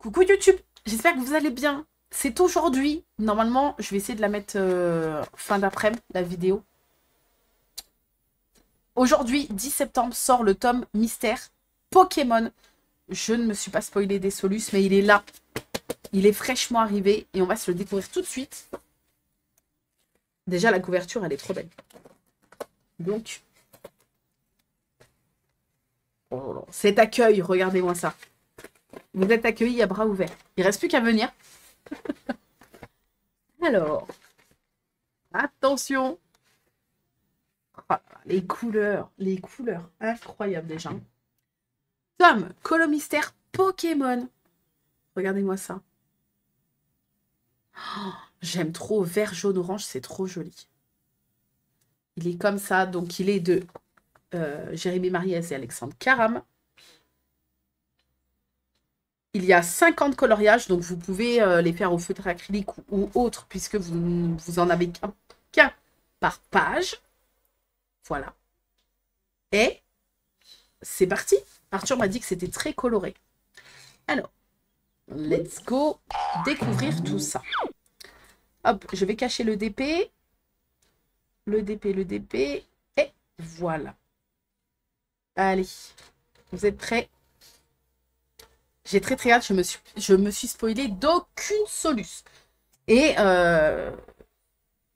Coucou YouTube, j'espère que vous allez bien. C'est aujourd'hui. Normalement, je vais essayer de la mettre fin d'après-midi, la vidéo. Aujourd'hui, 10 septembre, sort le tome mystère Pokémon. Je ne me suis pas spoilé des solus, mais il est là. Il est fraîchement arrivé et on va se le découvrir tout de suite. Déjà, la couverture, elle est trop belle. Donc, oh, cet accueil, regardez-moi ça. Vous êtes accueillis à bras ouverts. Il ne reste plus qu'à venir. Alors, attention. Ah, les couleurs, incroyables déjà. Tome, Colomystère Pokémon. Regardez-moi ça. Oh, j'aime trop, vert, jaune, orange, c'est trop joli. Il est comme ça, donc il est de Jérémy Mariès et Alexandre Caram. Il y a 50 coloriages, donc vous pouvez les faire au feutre acrylique ou autre, puisque vous en avez qu'un par page. Voilà. Et c'est parti. Arthur m'a dit que c'était très coloré. Alors, let's go découvrir tout ça. Hop, je vais cacher le DP. Le DP. Et voilà. Allez, vous êtes prêts? J'ai très hâte. Je me suis spoilé d'aucune soluce. Et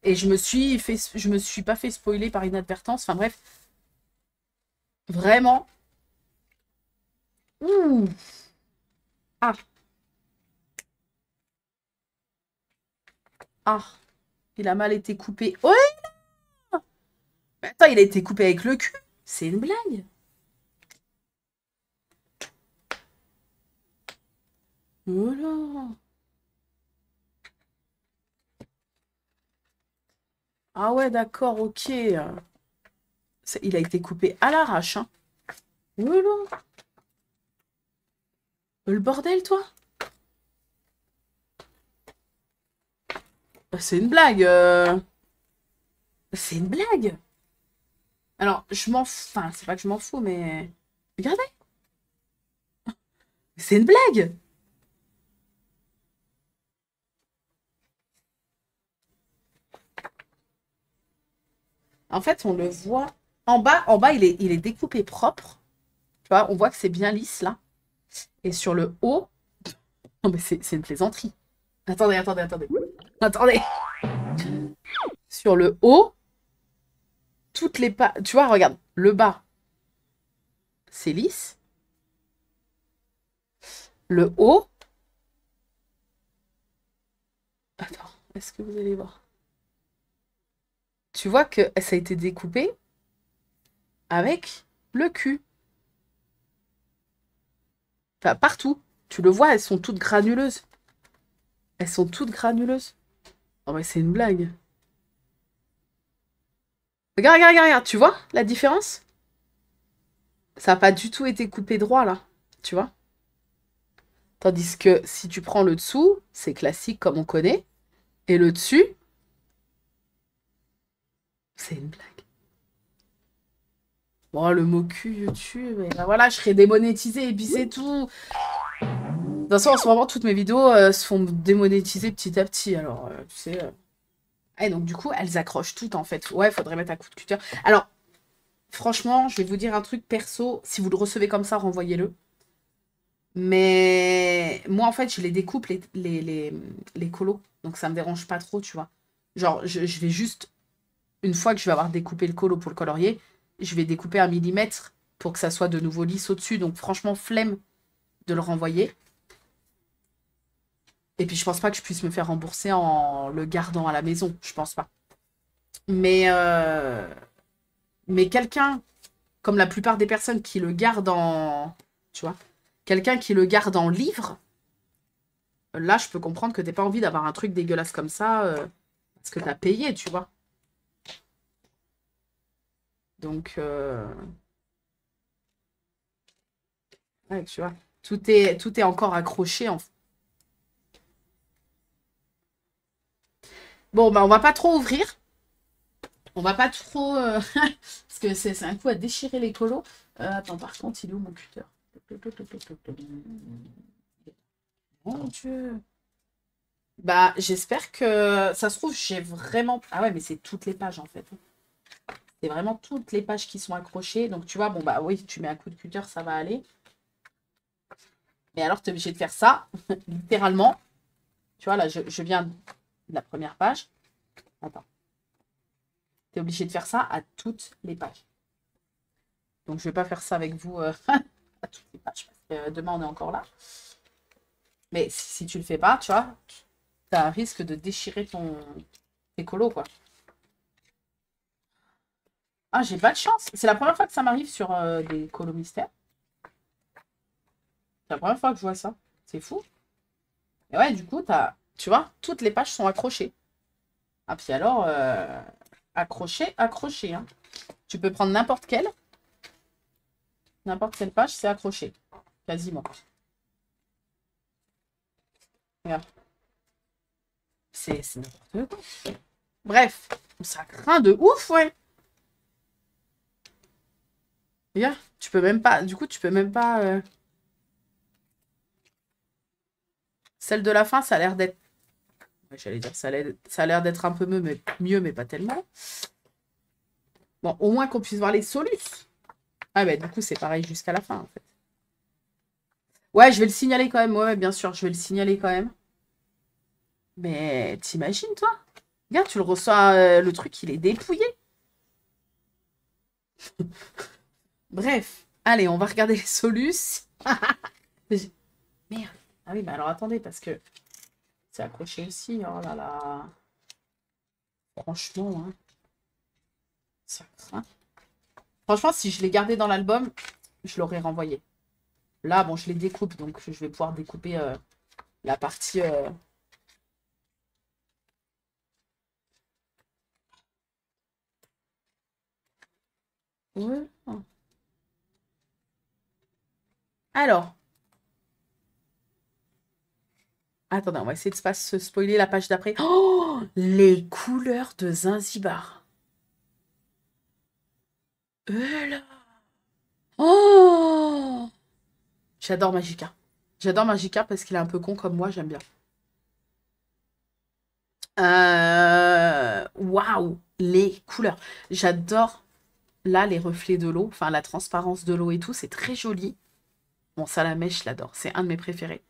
je me suis pas fait spoiler par inadvertance. Enfin bref. Vraiment. Ouh. Ah. Ah. Il a mal été coupé. Ouais. Mais attends, il a été coupé avec le cul. C'est une blague. Voilà. Ah ouais, d'accord, ok. Il a été coupé à l'arrache. Hein. Voilà. Le bordel, toi? C'est une blague. C'est une blague. Alors, je m'en fous. Enfin, c'est pas que je m'en fous, mais... Regardez. C'est une blague. En fait, on le voit. En bas, il est découpé propre. Tu vois, on voit que c'est bien lisse, là. Et sur le haut... Non, mais c'est une plaisanterie. Attendez. Attendez. Sur le haut, toutes les pas... Tu vois, regarde. Le bas, c'est lisse. Le haut... Attends, est-ce que vous allez voir? Tu vois que ça a été découpé avec le cul. Enfin, partout. Tu le vois, elles sont toutes granuleuses. Elles sont toutes granuleuses. Oh, mais c'est une blague. Regarde. Tu vois la différence? Ça n'a pas du tout été coupé droit, là. Tu vois? Tandis que si tu prends le dessous, c'est classique comme on connaît. Et le dessus, c'est une blague. Bon, le mot cul, YouTube, et ben voilà, je serai démonétisée et puis c'est tout. De toute façon, en ce moment, toutes mes vidéos se font démonétiser petit à petit. Alors, tu sais... Et donc, du coup, elles accrochent toutes, en fait. Ouais, faudrait mettre un coup de cutter. Alors, franchement, je vais vous dire un truc perso. Si vous le recevez comme ça, renvoyez-le. Mais moi, en fait, je les découpe, les colos. Donc, ça me dérange pas trop, tu vois. Genre, je vais juste... Une fois que je vais avoir découpé le colo pour le colorier, je vais découper 1 mm pour que ça soit de nouveau lisse au-dessus. Donc, franchement, flemme de le renvoyer. Et puis, je pense pas que je puisse me faire rembourser en le gardant à la maison. Je pense pas. Mais quelqu'un, comme la plupart des personnes qui le gardent en... Tu vois, quelqu'un qui le garde en livre, là, je peux comprendre que t'aies pas envie d'avoir un truc dégueulasse comme ça, parce que t'as payé, tu vois. Donc, ouais, tu vois, tout est encore accroché. Bon, bah, on va pas trop ouvrir. On va pas trop... parce que c'est un coup à déchirer les colos. Attends, par contre, il est où mon cutter? Mon Dieu. Bah, j'espère que... Ça se trouve, j'ai vraiment... Ah ouais, mais c'est toutes les pages, en fait. C'est vraiment toutes les pages qui sont accrochées. Donc, tu vois, bon, bah oui, tu mets un coup de cutter, ça va aller. Mais alors, tu es obligé de faire ça, littéralement. Tu vois, là, je viens de la première page. Attends. Tu es obligé de faire ça à toutes les pages. Donc, je ne vais pas faire ça avec vous à toutes les pages. Parce que demain, on est encore là. Mais si tu le fais pas, tu vois, tu as un risque de déchirer tes colos, quoi. Ah, j'ai pas de chance. C'est la première fois que ça m'arrive sur des colos mystères. C'est la première fois que je vois ça. C'est fou. Et ouais, du coup, tu vois, toutes les pages sont accrochées. Ah, puis alors, accroché, accroché. Hein. Tu peux prendre n'importe quelle. N'importe quelle page, c'est accroché. Quasiment. Regarde. C'est n'importe quoi. Bref, ça craint de ouf, ouais. Regarde, tu peux même pas... Du coup, tu peux même pas... Celle de la fin, ça a l'air d'être... Ouais, j'allais dire, ça a l'air d'être un peu mieux, mais pas tellement. Bon, au moins qu'on puisse voir les solus. Ah, bah, du coup, c'est pareil jusqu'à la fin, en fait. Ouais, je vais le signaler quand même. Ouais, bien sûr, je vais le signaler quand même. Mais t'imagines, toi? Regarde, tu le reçois, le truc, il est dépouillé. Bref, allez, on va regarder les solus. Merde. Ah oui, mais alors attendez, parce que c'est accroché aussi. Oh là là. Franchement, hein, ça craint. Franchement, si je l'ai gardé dans l'album, je l'aurais renvoyé. Là, bon, je les découpe, donc je vais pouvoir découper la partie... Ouais. Alors, attendez, on va essayer de pas se spoiler la page d'après. Oh, les couleurs de Zanzibar. Là. Oh, j'adore Magica. J'adore Magica parce qu'il est un peu con comme moi, j'aime bien. Waouh, les couleurs. J'adore là les reflets de l'eau, enfin la transparence de l'eau et tout, c'est très joli. Bon, ça la mèche, je l'adore. C'est un de mes préférés.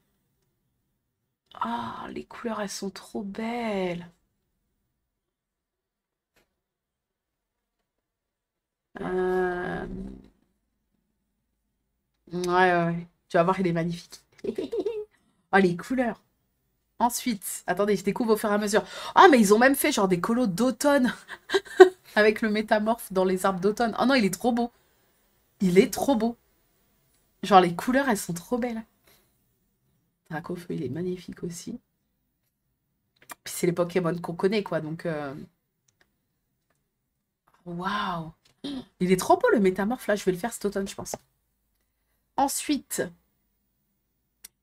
Ah, les couleurs, elles sont trop belles. Euh, Ouais, ouais, ouais. Tu vas voir, il est magnifique. Ah, les couleurs. Ensuite, attendez, je découvre au fur et à mesure. Ah, mais ils ont même fait genre des colos d'automne avec le métamorphe dans les arbres d'automne. Oh non, il est trop beau. Il est trop beau. Genre, les couleurs, elles sont trop belles. Dracofeu, il est magnifique aussi. Puis c'est les Pokémon qu'on connaît, quoi. Donc, waouh. Il est trop beau, le métamorphe. Là, je vais le faire cet automne, je pense. Ensuite,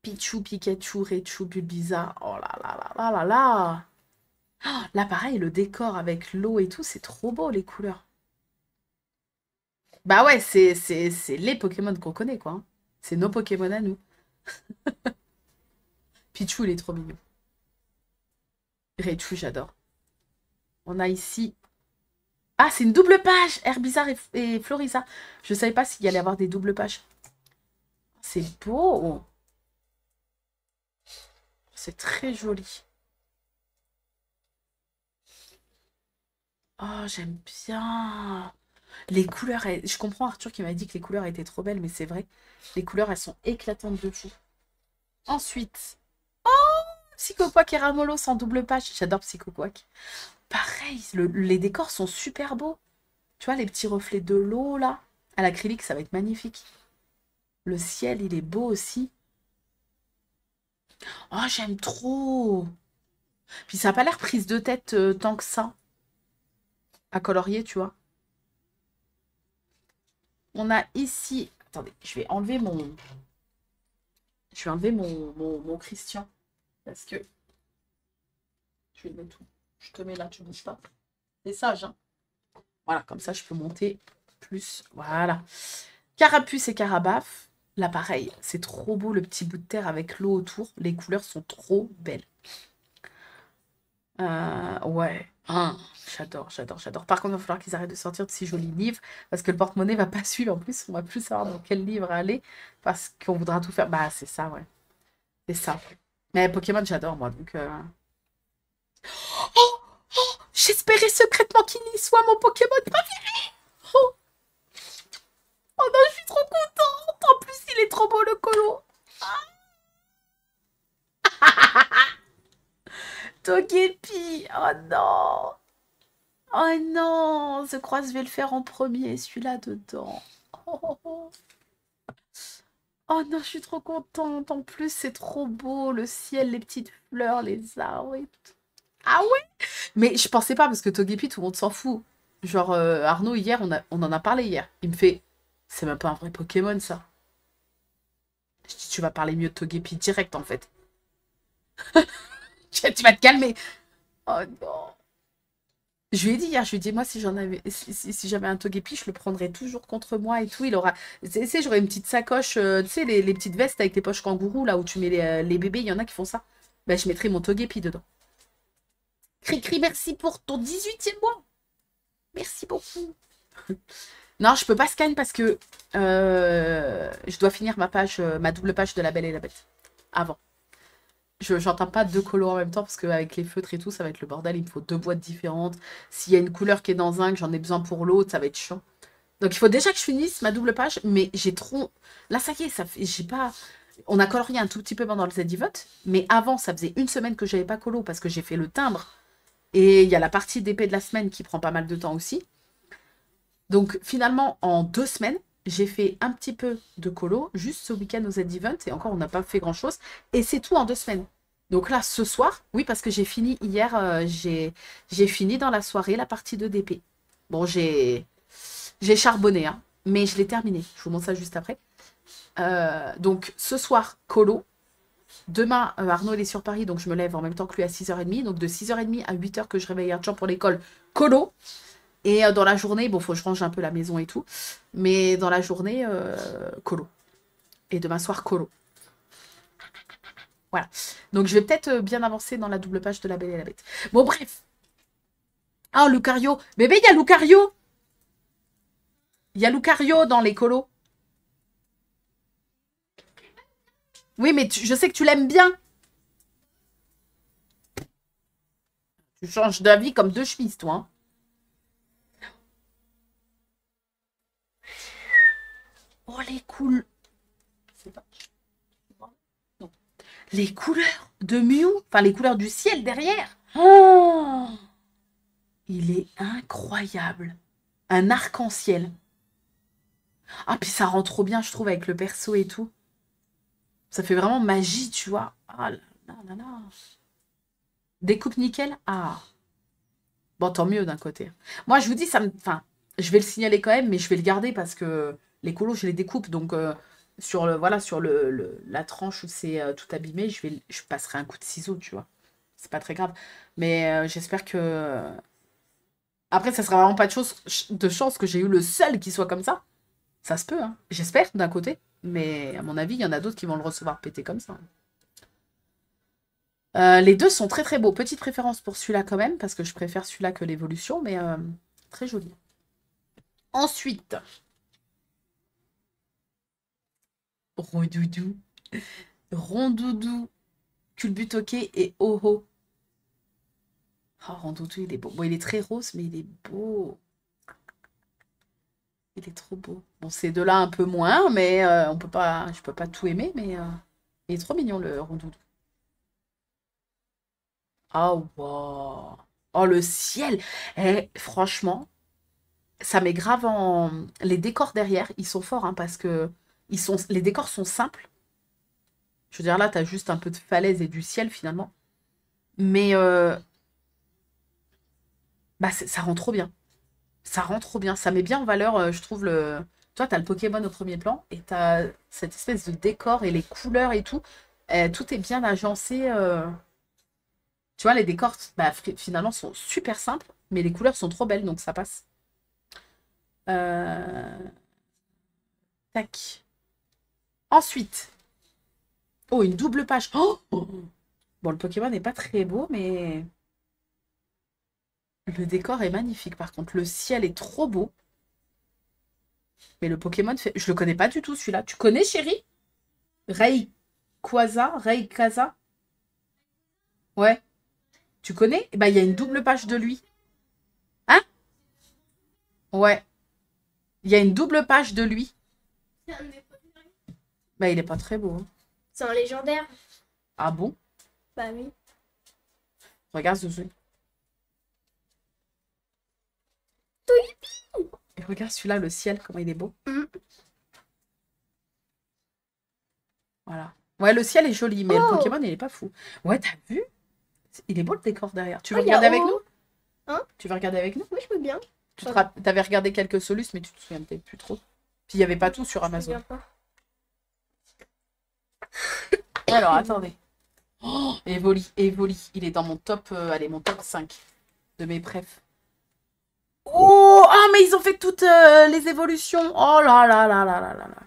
Pichu, Pikachu, Raichu, Bulbizarre. Oh là là là là là là. Là, pareil, le décor avec l'eau et tout, c'est trop beau, les couleurs. Bah ouais, c'est les Pokémon qu'on connaît, quoi. Hein. C'est nos Pokémon à nous. Pichu, il est trop mignon. Raichu, j'adore. On a ici... Ah, c'est une double page! Herbizarre et Florisa. Je savais pas s'il y allait avoir des doubles pages. C'est beau! C'est très joli. Oh, j'aime bien. Les couleurs, je comprends Arthur qui m'a dit que les couleurs étaient trop belles, mais c'est vrai. Les couleurs, elles sont éclatantes de fou. Ensuite, Psychoquack et Ramolos en double page. J'adore Psychoquack. Pareil, les décors sont super beaux. Tu vois, les petits reflets de l'eau, là. À l'acrylique, ça va être magnifique. Le ciel, il est beau aussi. Oh, j'aime trop. Puis ça n'a pas l'air prise de tête tant que ça. À colorier, tu vois. On a ici... Attendez, je vais enlever mon... Je vais enlever mon Christian. Parce que... Je vais le mettre tout. Je te mets là, tu ne bouges pas. C'est sage, hein. Voilà, comme ça, je peux monter plus. Voilà. Carapuce et Carabaf. Là, pareil, c'est trop beau le petit bout de terre avec l'eau autour. Les couleurs sont trop belles. Ouais. Ah, j'adore, j'adore, j'adore. Par contre, il va falloir qu'ils arrêtent de sortir de si jolis livres parce que le porte-monnaie va pas suivre. En plus, on va plus savoir dans quel livre aller parce qu'on voudra tout faire. Bah, c'est ça, ouais. C'est ça. Mais Pokémon, j'adore, moi. Donc, oh, oh, j'espérais secrètement qu'il y soit mon Pokémon préféré. Oh, oh non, je suis trop contente. En plus, il est trop beau, le colo. Togepi. Oh non. Oh non. Je crois que je vais le faire en premier, celui-là dedans. Oh, oh, oh. Oh non, je suis trop contente. En plus, c'est trop beau. Le ciel, les petites fleurs, les arbres et tout. Ah ouais? Mais je pensais pas parce que Togepi, tout le monde s'en fout. Genre, Arnaud, hier, on en a parlé hier. Il me fait, c'est même pas un vrai Pokémon, ça. Je dis, tu vas parler mieux de Togepi direct, en fait. Tu vas te calmer. Oh non. Je lui ai dit hier, je lui ai dit, moi, si j'en avais, si j'avais un Togepi, je le prendrais toujours contre moi et tout. Il aura, tu sais, j'aurais une petite sacoche, tu sais, les petites vestes avec les poches kangourou, là où tu mets les bébés, il y en a qui font ça. Ben, je mettrais mon Togepi dedans. Cri-cri, merci pour ton 18e mois. Merci beaucoup. Non, je peux pas scan parce que je dois finir ma page, ma double page de La Belle et la Bête. Avant. J'entends pas deux colos en même temps parce qu'avec les feutres et tout, ça va être le bordel. Il me faut deux boîtes différentes. S'il y a une couleur qui est dans un, que j'en ai besoin pour l'autre, ça va être chiant. Donc il faut déjà que je finisse ma double page, mais j'ai trop. Là, ça y est, ça fait. J'ai pas. On a colorié un tout petit peu pendant le Z-Vote, mais avant, ça faisait une semaine que j'avais pas colo parce que j'ai fait le timbre. Et il y a la partie d'épée de la semaine qui prend pas mal de temps aussi. Donc finalement, en 2 semaines, j'ai fait un petit peu de colo, juste ce week-end aux Z-Event, et encore, on n'a pas fait grand-chose. Et c'est tout en 2 semaines. Donc là, ce soir, oui, parce que j'ai fini hier, j'ai fini dans la soirée la partie de DP. Bon, j'ai charbonné, hein, mais je l'ai terminé. Je vous montre ça juste après. Donc ce soir, colo. Demain, Arnaud, il est sur Paris, donc je me lève en même temps que lui à 6h30. Donc de 6h30 à 8h que je réveille Arthur pour l'école, colo. Et dans la journée, bon, faut que je range un peu la maison et tout. Mais dans la journée, colo. Et demain soir, colo. Voilà. Donc je vais peut-être bien avancer dans la double page de La Belle et la Bête. Bon, bref. Ah, Lucario. Bébé, il y a Lucario. Il y a Lucario dans les colos. Oui, mais je sais que tu l'aimes bien. Tu changes d'avis comme deux chemises, toi. Hein. Oh, les cool. C'est pas... Non. Les couleurs de Mew. Enfin, les couleurs du ciel derrière. Oh, il est incroyable. Un arc-en-ciel. Ah, puis ça rend trop bien, je trouve, avec le perso et tout. Ça fait vraiment magie, tu vois. Ah là là là là. Découpe nickel? Ah. Bon, tant mieux d'un côté. Moi, je vous dis, ça me... Enfin, je vais le signaler quand même, mais je vais le garder parce que les colos, je les découpe. Donc, sur le, voilà, sur la tranche où c'est tout abîmé, je passerai un coup de ciseau, tu vois. C'est pas très grave. Mais j'espère que... Après, ça sera vraiment pas de chance que j'ai eu le seul qui soit comme ça. Ça se peut, hein. J'espère, d'un côté. Mais à mon avis, il y en a d'autres qui vont le recevoir pété comme ça. Les deux sont très très beaux. Petite préférence pour celui-là quand même, parce que je préfère celui-là que l'évolution, mais très joli. Ensuite, Rondoudou, Rondoudou, Culbutoqué et Oho. Oh, Rondoudou, il est beau. Bon, il est très rose, mais il est beau. Il est trop beau. Bon, ces deux-là un peu moins, mais on peut pas, je peux pas tout aimer, mais il est trop mignon le Rondoudou. Oh, wow. Oh, le ciel. Eh, franchement, ça met grave en... Les décors derrière, ils sont forts, hein, parce que les décors sont simples. Je veux dire, là, t'as juste un peu de falaise et du ciel, finalement. Mais bah, ça rend trop bien. Ça rend trop bien. Ça met bien en valeur, je trouve, le... Toi, t'as le Pokémon au premier plan, et t'as cette espèce de décor et les couleurs et tout. Tout est bien agencé. Tu vois, les décors, bah, finalement, sont super simples, mais les couleurs sont trop belles, donc ça passe. Euh, Tac. Ensuite. Oh, une double page. Oh, bon, le Pokémon n'est pas très beau, mais... Le décor est magnifique, par contre. Le ciel est trop beau. Mais le Pokémon fait... Je le connais pas du tout, celui-là. Tu connais, chérie? Rayquaza? Ouais. Tu connais? Bah, il y a une double page de lui. Hein? Ouais. Il y a une double page de lui. Bah, il est pas très beau. Hein. C'est un légendaire. Ah bon? Bah oui. Regarde ce jeu. Et regarde celui-là, le ciel, comment il est beau. Voilà. Ouais, le ciel est joli, mais le Pokémon, il est pas fou. Ouais, t'as vu? Il est beau le décor derrière. Tu veux regarder avec nous? Hein? Tu veux regarder avec nous? Oui, je veux bien. T'avais regardé quelques solus, mais tu te souviens peut-être plus trop. Puis il n'y avait pas tout sur Amazon. Alors, attendez. Oh, Evoli. Il est dans mon top, allez, mon top 5 de mes préf. Oh, ah, mais ils ont fait toutes les évolutions. Oh là là là là là là là.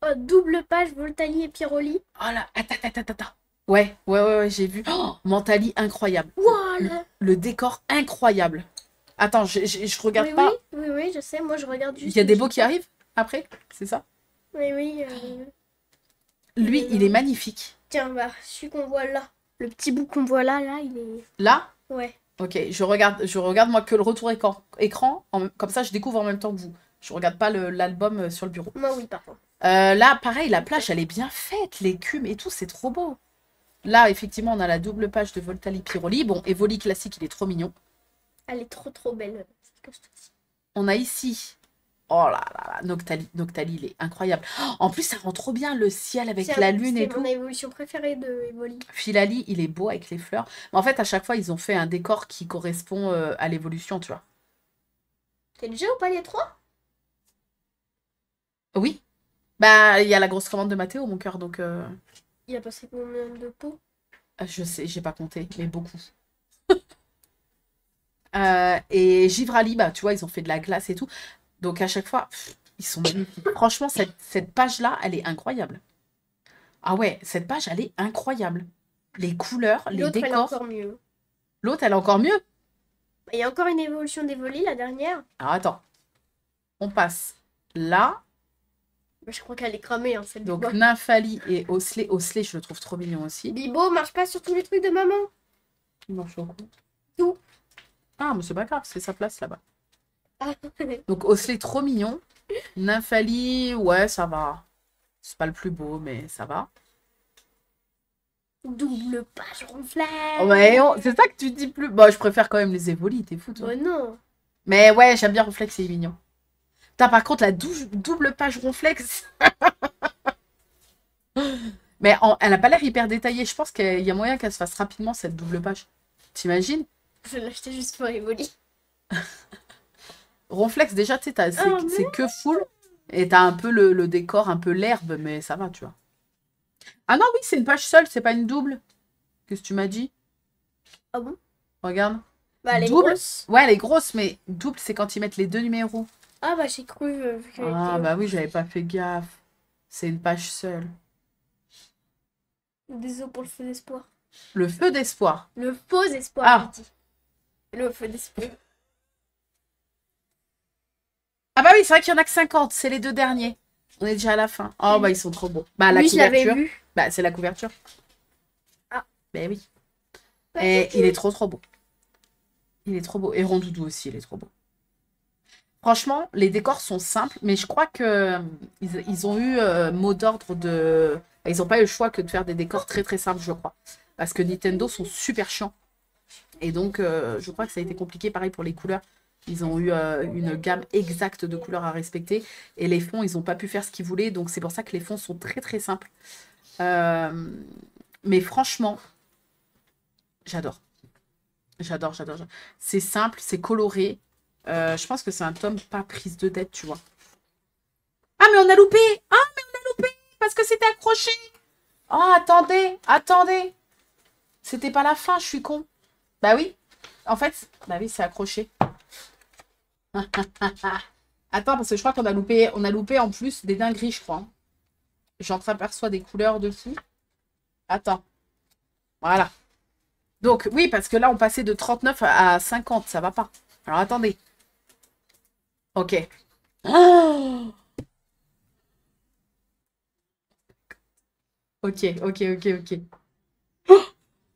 Oh, double page, Voltali et Pyroli. Oh là, attends. Ouais, j'ai vu. Oh, Mentali, incroyable. Voilà. Le décor, incroyable. Attends, je regarde pas. Oui, je sais. Moi, je regarde juste. Il y a des beaux qui arrivent après, c'est ça? Oui. Lui, il est magnifique. Tiens, bah, celui qu'on voit là. Le petit bout qu'on voit là, il est... Là? Ouais. Ok, je regarde moi que le retour écran. Comme ça, je découvre en même temps que vous. Je regarde pas l'album sur le bureau. Moi, oui, par contre. Là, pareil, la plage, elle est bien faite. L'écume et tout, c'est trop beau. Là, effectivement, on a la double page de Voltali Pyroli. Bon, Evoli classique, il est trop mignon. Elle est trop belle. On a ici... Oh là là, Noctali, il est incroyable. Oh, en plus, ça rend trop bien le ciel avec la lune et tout. C'est mon évolution préférée de Evoli. Filali, il est beau avec les fleurs. Mais en fait, à chaque fois, ils ont fait un décor qui correspond à l'évolution, tu vois. T'es déjà au palier 3? Oui. Bah, il y a la grosse commande de Mathéo, mon cœur, donc... Il a passé combien de pots? Je sais, j'ai pas compté, mais beaucoup. Et Givrali, bah, tu vois, ils ont fait de la glace et tout. Donc, à chaque fois, ils sont magnifiques. Franchement, cette page-là, elle est incroyable. Ah ouais, cette page, elle est incroyable. Les couleurs, les décors. L'autre, elle est encore mieux. L'autre, elle est encore mieux. Il y a encore une évolution d'Evoli, la dernière. Alors, attends. On passe là. Mais je crois qu'elle est cramée, hein, celle Donc, Nymphali et Osley. Osley, je le trouve trop mignon aussi. Bibo marche pas sur tous les trucs de maman. Il marche sur quoi? Tout. Ah, mais c'est pas grave, c'est sa place là-bas. Ah. Donc, Osley, trop mignon. Nymphali, ouais, ça va. C'est pas le plus beau, mais ça va. Double page ronflette. Ouais, c'est ça que tu dis plus. Bon, je préfère quand même les Evoli, t'es fou, toi. Oh non. Mais ouais, j'aime bien Ronflex, c'est mignon. Putain, par contre, la double page Ronflex. Mais elle a pas l'air hyper détaillée. Je pense qu'il y a moyen qu'elle se fasse rapidement, cette double page. T'imagines? Je vais l'acheter juste pour Evoli. Ronflex, déjà, tu sais, c'est que full. Et t'as un peu le décor, un peu l'herbe, mais ça va, tu vois. Ah non, oui, c'est une page seule, c'est pas une double. Qu'est-ce que tu m'as dit? Ah bon? Regarde. Bah, elle est double. grosse. Ouais, elle est grosse, mais double, c'est quand ils mettent les deux numéros. Ah bah, j'ai cru. Ah bah oui, j'avais pas fait gaffe. C'est une page seule. Désolé pour le feu d'espoir. Le feu d'espoir. Le faux espoir, Ah. je dis. Le feu d'espoir. Ah bah oui, c'est vrai qu'il y en a que 50, c'est les deux derniers. On est déjà à la fin. Oh bah ils sont trop beaux. Bah la Lui, je l'avais couverture. vu. Bah c'est la couverture. Ah. Bah oui. Pas Et du tout. il est trop beau. Il est trop beau. Et Rondoudou aussi, il est trop beau. Franchement, les décors sont simples, mais je crois que ils ont eu mot d'ordre de... Ils n'ont pas eu le choix que de faire des décors très très simples, je crois. Parce que Nintendo sont super chiants. Et donc, je crois que ça a été compliqué, pareil pour les couleurs. Ils ont eu une gamme exacte de couleurs à respecter. Et les fonds, ils n'ont pas pu faire ce qu'ils voulaient. Donc, c'est pour ça que les fonds sont très très simples. Mais franchement, j'adore. J'adore. C'est simple, c'est coloré. Je pense que c'est un tome pas prise de tête, tu vois. Ah, mais on a loupé! Ah, mais on a loupé! Parce que c'était accroché! Oh, attendez! C'était pas la fin, je suis con. Bah oui. En fait, bah oui, c'est accroché. Attends, parce que je crois qu'on a loupé en plus des dingueries, je crois. j'entreaperçois des couleurs de fou. Attends. Voilà. Donc, oui, parce que là, on passait de 39 à 50. Ça va pas. Alors, attendez. Ok. Oh, ok, ok, ok, ok.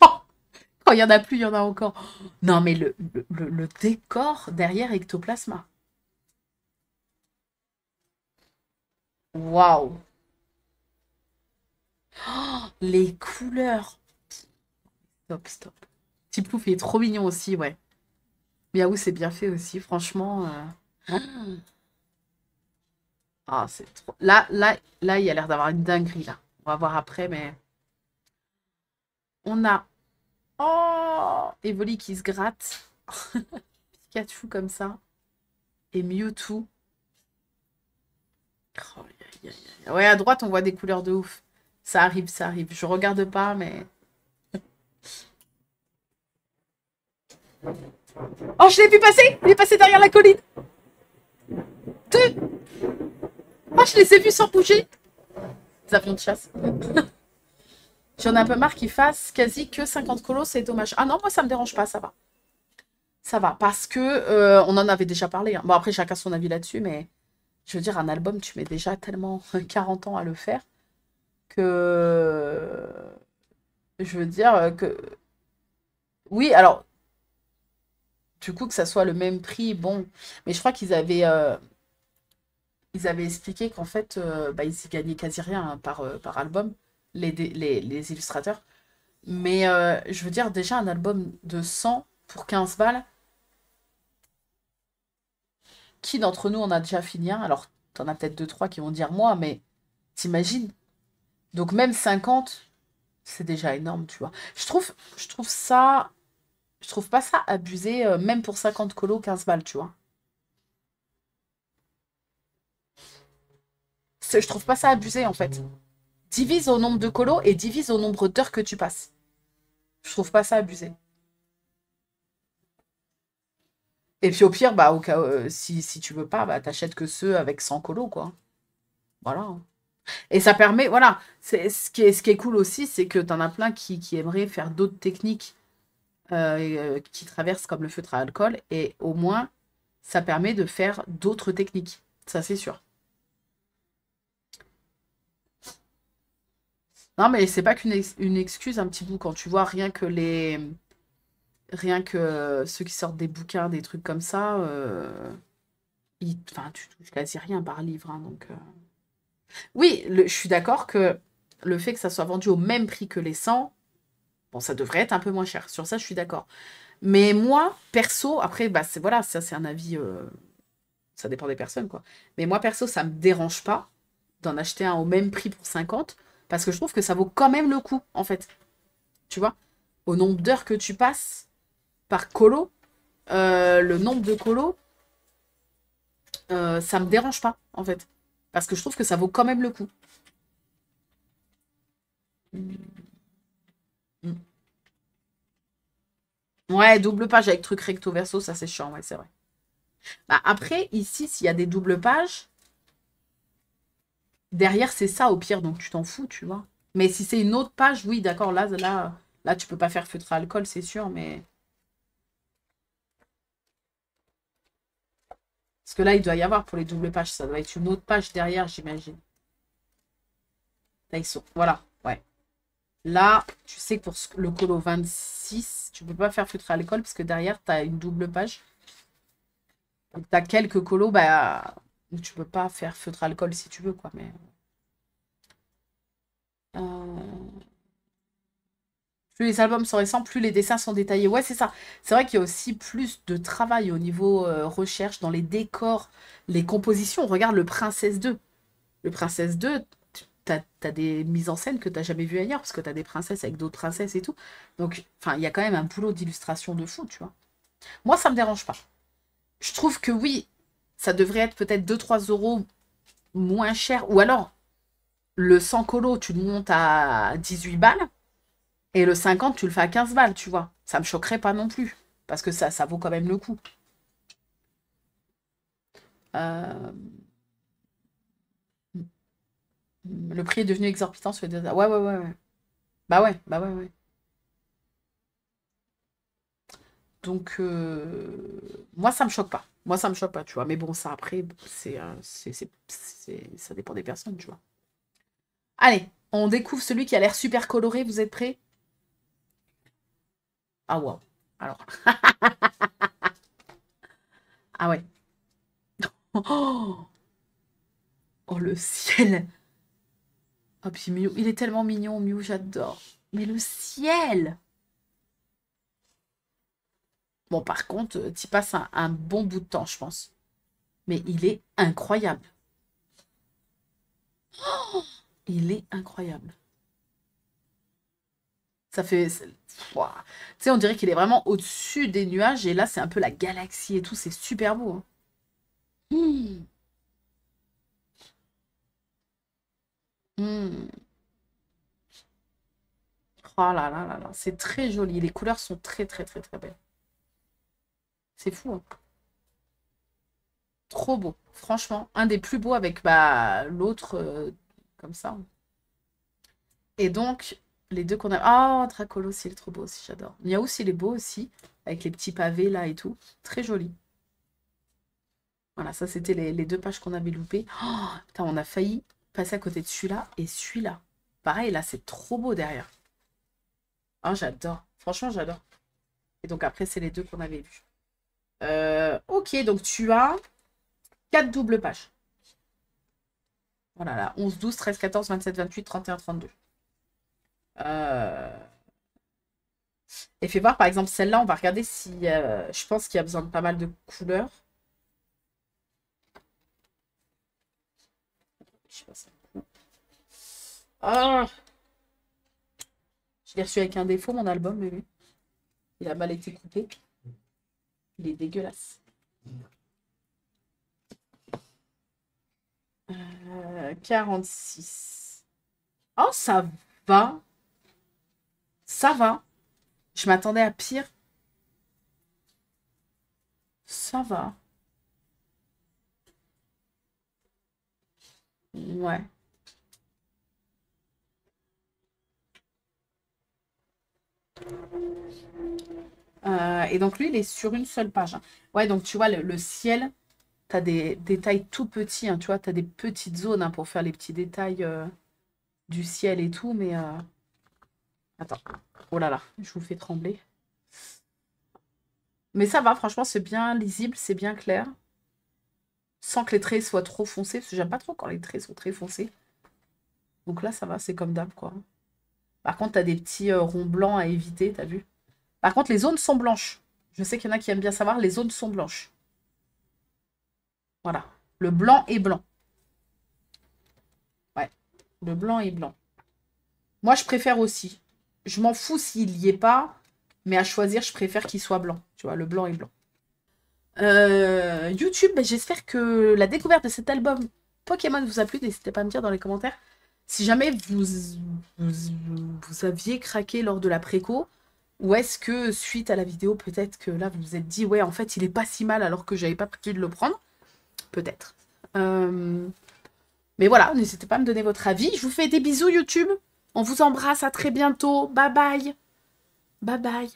Oh, quand il y en a plus, il y en a encore. Non, mais le décor derrière Ectoplasma. Waouh. Oh, les couleurs. Stop, stop. Petit Plouf, il est trop mignon aussi, ouais. Miaou, c'est bien fait aussi, franchement. Ah, c'est trop. Là, il y a l'air d'avoir une dinguerie, là. On va voir après, mais. On a. Oh! Evoli qui se gratte. Pikachu comme ça. Et Mewtwo. Oh, aïe, aïe, aïe. Ouais, à droite, on voit des couleurs de ouf. Ça arrive, ça arrive. Je regarde pas, mais. Oh, je l'ai vu passer! Il est passé derrière la colline! Deux! Oh, je les ai vus sans bouger! Les avions de chasse. J'en ai un peu marre qu'ils fassent quasi que 50 colos, c'est dommage. Ah non, moi ça me dérange pas, ça va. Ça va, parce que on en avait déjà parlé, hein. Bon, après, chacun son avis là-dessus, mais je veux dire, un album, tu mets déjà tellement 40 ans à le faire que. Je veux dire que. Oui, alors, du coup, que ça soit le même prix, bon. Mais je crois qu'ils avaient expliqué qu'en fait, bah, ils y gagnaient quasi rien hein, par album, les illustrateurs. Mais je veux dire, déjà, un album de 100 pour 15 balles, qui d'entre nous en a déjà fini un? Alors, t'en as peut-être deux, trois qui vont dire moi, mais t'imagines? Donc, même 50, c'est déjà énorme, tu vois. Je trouve ça. Je trouve pas ça abusé, même pour 50 colos, 15 balles, tu vois. Je trouve pas ça abusé, en fait. Divise au nombre de colos et divise au nombre d'heures que tu passes. Je trouve pas ça abusé. Et puis au pire, bah, au cas, si tu veux pas, bah, t'achètes que ceux avec 100 colos, quoi. Voilà. Et ça permet, voilà, ce qui est cool aussi, c'est que t'en as plein qui aimeraient faire d'autres techniques qui traversent comme le feutre à alcool, et au moins, ça permet de faire d'autres techniques. Ça, c'est sûr. Non, mais c'est pas une excuse, un petit bout, quand tu vois rien que ceux qui sortent des bouquins, des trucs comme ça, enfin, tu touches quasi rien par livre, hein, donc. Oui, je suis d'accord que le fait que ça soit vendu au même prix que les 100, bon, ça devrait être un peu moins cher. Sur ça, je suis d'accord. Mais moi, perso, après, bah, voilà, ça, c'est un avis, ça dépend des personnes, quoi. Mais moi, perso, ça me dérange pas d'en acheter un au même prix pour 50, parce que je trouve que ça vaut quand même le coup, en fait. Tu vois? Au nombre d'heures que tu passes par colo, le nombre de colos, ça me dérange pas, en fait. Parce que je trouve que ça vaut quand même le coup. Mm. Ouais, double page avec truc recto verso, ça c'est chiant, ouais, c'est vrai. Bah, après, ici, s'il y a des doubles pages, derrière c'est ça au pire, donc tu t'en fous, tu vois. Mais si c'est une autre page, oui, d'accord, là, tu peux pas faire feutre à alcool, c'est sûr, mais. Parce que là, il doit y avoir pour les doubles pages, ça doit être une autre page derrière, j'imagine. Là, ils sont. Voilà, ouais. Là, tu sais que pour le colo 26, tu peux pas faire feutre à alcool parce que derrière, tu as une double page. Donc, tu as quelques colos, bah, où tu peux pas faire feutre à alcool si tu veux, quoi. Mais. euh, Plus les albums sont récents, plus les dessins sont détaillés. Ouais, c'est ça. C'est vrai qu'il y a aussi plus de travail au niveau recherche dans les décors, les compositions. Regarde le Princesse 2. Le Princesse 2, t'as des mises en scène que t'as jamais vues ailleurs, parce que t'as des princesses avec d'autres princesses et tout. Donc, enfin, il y a quand même un boulot d'illustration de fou, tu vois. Moi, ça me dérange pas. Je trouve que oui, ça devrait être peut-être 2-3 € moins cher. Ou alors, le 100 colo, tu le montes à 18 balles. Et le 50, tu le fais à 15 balles, tu vois. Ça me choquerait pas non plus. Parce que ça vaut quand même le coup. Euh, Le prix est devenu exorbitant sur les deux. Ouais, ouais, ouais, ouais. Bah ouais, bah ouais, ouais. Donc, moi, ça me choque pas. Moi, ça me choque pas, tu vois. Mais bon, ça, après, ça dépend des personnes, tu vois. Allez, on découvre celui qui a l'air super coloré. Vous êtes prêts? Ah, wow. Alors. Ah ouais. Oh, oh, le ciel. Oh, puis Mew, il est tellement mignon, Mew, j'adore. Mais le ciel! Bon, par contre, tu passes un bon bout de temps, je pense. Mais il est incroyable. Il est incroyable. Ça fait... Ouah. Tu sais, on dirait qu'il est vraiment au-dessus des nuages. Et là, c'est un peu la galaxie et tout. C'est super beau, hein. Hmm. Hmm. Oh là là là là. C'est très joli. Les couleurs sont très, très, très, très belles. C'est fou, hein. Trop beau. Franchement, un des plus beaux avec bah, l'autre comme ça. Et donc, les deux qu'on a... Ah, Dracolos, il est trop beau aussi, j'adore. Miaou, il est beau aussi, avec les petits pavés là et tout. Très joli. Voilà, ça c'était les deux pages qu'on avait loupées. Oh, putain, on a failli passer à côté de celui-là et celui-là. Pareil, là, c'est trop beau derrière. Ah, j'adore. Franchement, j'adore. Et donc après, c'est les deux qu'on avait vus. Ok, donc tu as 4 doubles pages. Voilà, là, 11, 12, 13, 14, 27, 28, 31, 32. Et fais voir, par exemple, celle-là, on va regarder si... je pense qu'il y a besoin de pas mal de couleurs. Je sais pas ça. Ah, je l'ai reçu avec un défaut, mon album, mais oui. Il a mal été coupé. Il est dégueulasse. 46. Oh, ça va. Ça va. Je m'attendais à pire. Ça va. Ouais. Et donc lui, il est sur une seule page, hein. Ouais, donc tu vois, le ciel, tu as des détails tout petits, hein, tu vois, tu as des petites zones, hein, pour faire les petits détails du ciel et tout, mais... Attends. Oh là là, je vous fais trembler. Mais ça va, franchement, c'est bien lisible, c'est bien clair. Sans que les traits soient trop foncés, parce que j'aime pas trop quand les traits sont très foncés. Donc là, ça va, c'est comme d'hab, quoi. Par contre, tu as des petits ronds blancs à éviter, t'as vu? Par contre, les zones sont blanches. Je sais qu'il y en a qui aiment bien savoir, les zones sont blanches. Voilà. Le blanc est blanc. Ouais. Le blanc est blanc. Moi, je préfère aussi. Je m'en fous s'il y est pas, mais à choisir, je préfère qu'il soit blanc. Tu vois, le blanc est blanc. YouTube, bah, j'espère que la découverte de cet album Pokémon vous a plu. N'hésitez pas à me dire dans les commentaires si jamais vous aviez craqué lors de la préco, ou est-ce que suite à la vidéo, peut-être que là vous vous êtes dit ouais, en fait il est pas si mal alors que j'avais pas prévu de le prendre. Peut-être. Mais voilà, n'hésitez pas à me donner votre avis. Je vous fais des bisous YouTube. On vous embrasse, à très bientôt. Bye bye. Bye bye.